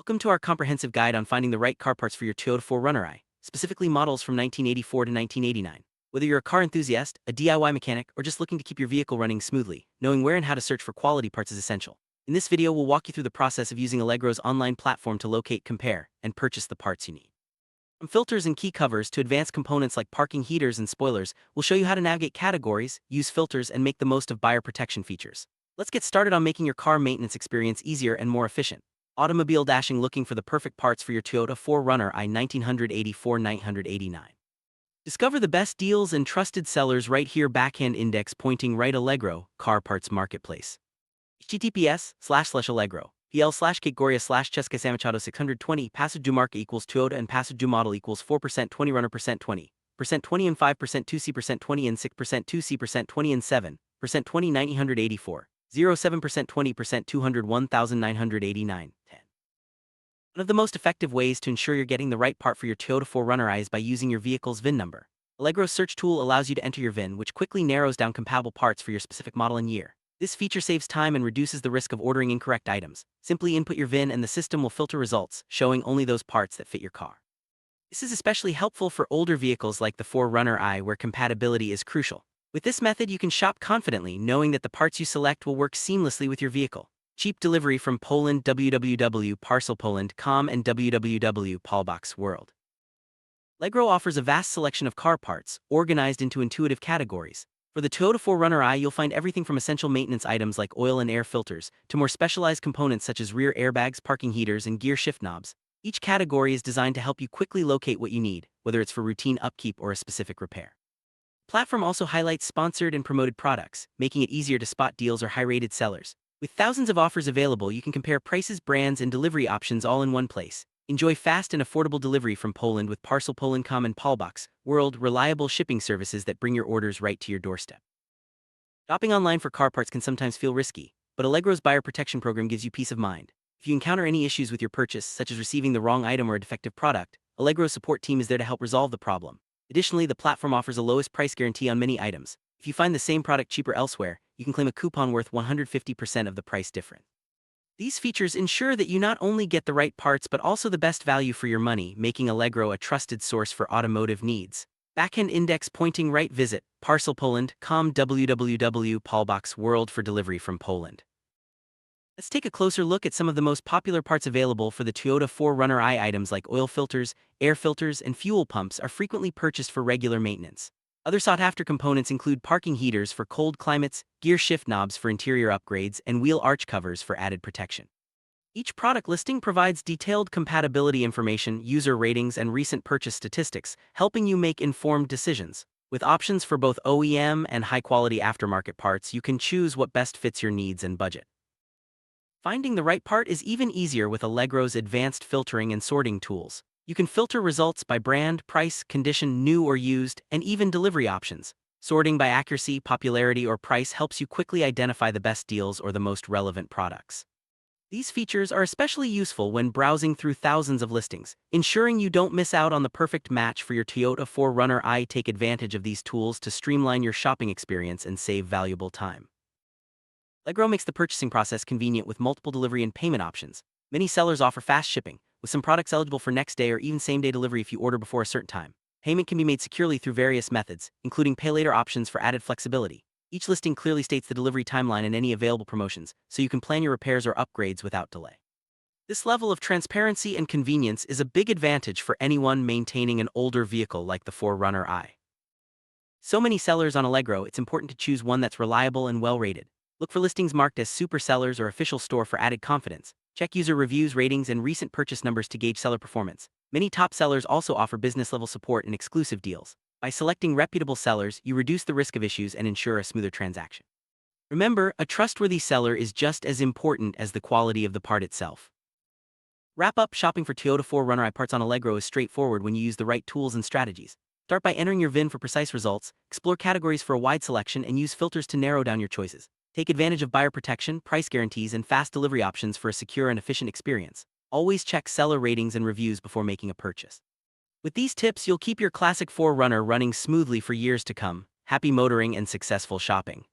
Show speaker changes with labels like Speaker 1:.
Speaker 1: Welcome to our comprehensive guide on finding the right car parts for your Toyota 4Runner i, specifically models from 1984 to 1989. Whether you're a car enthusiast, a DIY mechanic, or just looking to keep your vehicle running smoothly, knowing where and how to search for quality parts is essential. In this video, we'll walk you through the process of using Allegro's online platform to locate, compare, and purchase the parts you need. From filters and key covers to advanced components like parking heaters and spoilers, we'll show you how to navigate categories, use filters, and make the most of buyer protection features. Let's get started on making your car maintenance experience easier and more efficient. Automobile dashing, looking for the perfect parts for your Toyota 4Runner i 1984-989. Discover the best deals and trusted sellers right here. Backhand index pointing right. Allegro, car parts marketplace. https://allegro pl/categoria/cheska samachado 620 passage du marque equals Toyota and passage du model equals 4% 20 runner percent 20 and 5% 2c% 20 and 6% 2c% 20 and 7% 20 984 0.7% 20% 200 1989 10. One of the most effective ways to ensure you're getting the right part for your Toyota 4Runner i is by using your vehicle's VIN number. Allegro's search tool allows you to enter your VIN, which quickly narrows down compatible parts for your specific model and year. This feature saves time and reduces the risk of ordering incorrect items. Simply input your VIN and the system will filter results, showing only those parts that fit your car. This is especially helpful for older vehicles like the 4Runner i, where compatibility is crucial. With this method, you can shop confidently, knowing that the parts you select will work seamlessly with your vehicle. Cheap delivery from Poland. www.parcelpoland.com and www.paulboxworld. Allegro offers a vast selection of car parts, organized into intuitive categories. For the Toyota 4Runner i, you'll find everything from essential maintenance items like oil and air filters, to more specialized components such as rear airbags, parking heaters, and gear shift knobs. Each category is designed to help you quickly locate what you need, whether it's for routine upkeep or a specific repair. The platform also highlights sponsored and promoted products, making it easier to spot deals or high-rated sellers. With thousands of offers available, you can compare prices, brands, and delivery options all in one place. Enjoy fast and affordable delivery from Poland with parcelpoland.com and paulboxworld, reliable shipping services that bring your orders right to your doorstep. Shopping online for car parts can sometimes feel risky, but Allegro's buyer protection program gives you peace of mind. If you encounter any issues with your purchase, such as receiving the wrong item or a defective product, Allegro's support team is there to help resolve the problem. Additionally, the platform offers a lowest price guarantee on many items. If you find the same product cheaper elsewhere, you can claim a coupon worth 150% of the price difference. These features ensure that you not only get the right parts but also the best value for your money, making Allegro a trusted source for automotive needs. Backend index pointing right. Visit parcelpoland.com www.paulboxworld for delivery from Poland. Let's take a closer look at some of the most popular parts available for the Toyota 4Runner i. Items like oil filters, air filters, and fuel pumps are frequently purchased for regular maintenance. Other sought-after components include parking heaters for cold climates, gear shift knobs for interior upgrades, and wheel arch covers for added protection. Each product listing provides detailed compatibility information, user ratings, and recent purchase statistics, helping you make informed decisions. With options for both OEM and high-quality aftermarket parts, you can choose what best fits your needs and budget. Finding the right part is even easier with Allegro's advanced filtering and sorting tools. You can filter results by brand, price, condition, new or used, and even delivery options. Sorting by accuracy, popularity, or price helps you quickly identify the best deals or the most relevant products. These features are especially useful when browsing through thousands of listings, ensuring you don't miss out on the perfect match for your Toyota 4Runner i. Take advantage of these tools to streamline your shopping experience and save valuable time. Allegro makes the purchasing process convenient with multiple delivery and payment options. Many sellers offer fast shipping, with some products eligible for next day or even same-day delivery if you order before a certain time. Payment can be made securely through various methods, including pay later options for added flexibility. Each listing clearly states the delivery timeline and any available promotions, so you can plan your repairs or upgrades without delay. This level of transparency and convenience is a big advantage for anyone maintaining an older vehicle like the 4Runner i. So many sellers on Allegro, it's important to choose one that's reliable and well-rated. Look for listings marked as super sellers or official store for added confidence. Check user reviews, ratings, and recent purchase numbers to gauge seller performance. Many top sellers also offer business-level support and exclusive deals. By selecting reputable sellers, you reduce the risk of issues and ensure a smoother transaction. Remember, a trustworthy seller is just as important as the quality of the part itself. Wrap up. Shopping for Toyota 4Runner i parts on Allegro is straightforward when you use the right tools and strategies. Start by entering your VIN for precise results, explore categories for a wide selection, and use filters to narrow down your choices. Take advantage of buyer protection, price guarantees, and fast delivery options for a secure and efficient experience. Always check seller ratings and reviews before making a purchase. With these tips, you'll keep your classic 4Runner running smoothly for years to come. Happy motoring and successful shopping.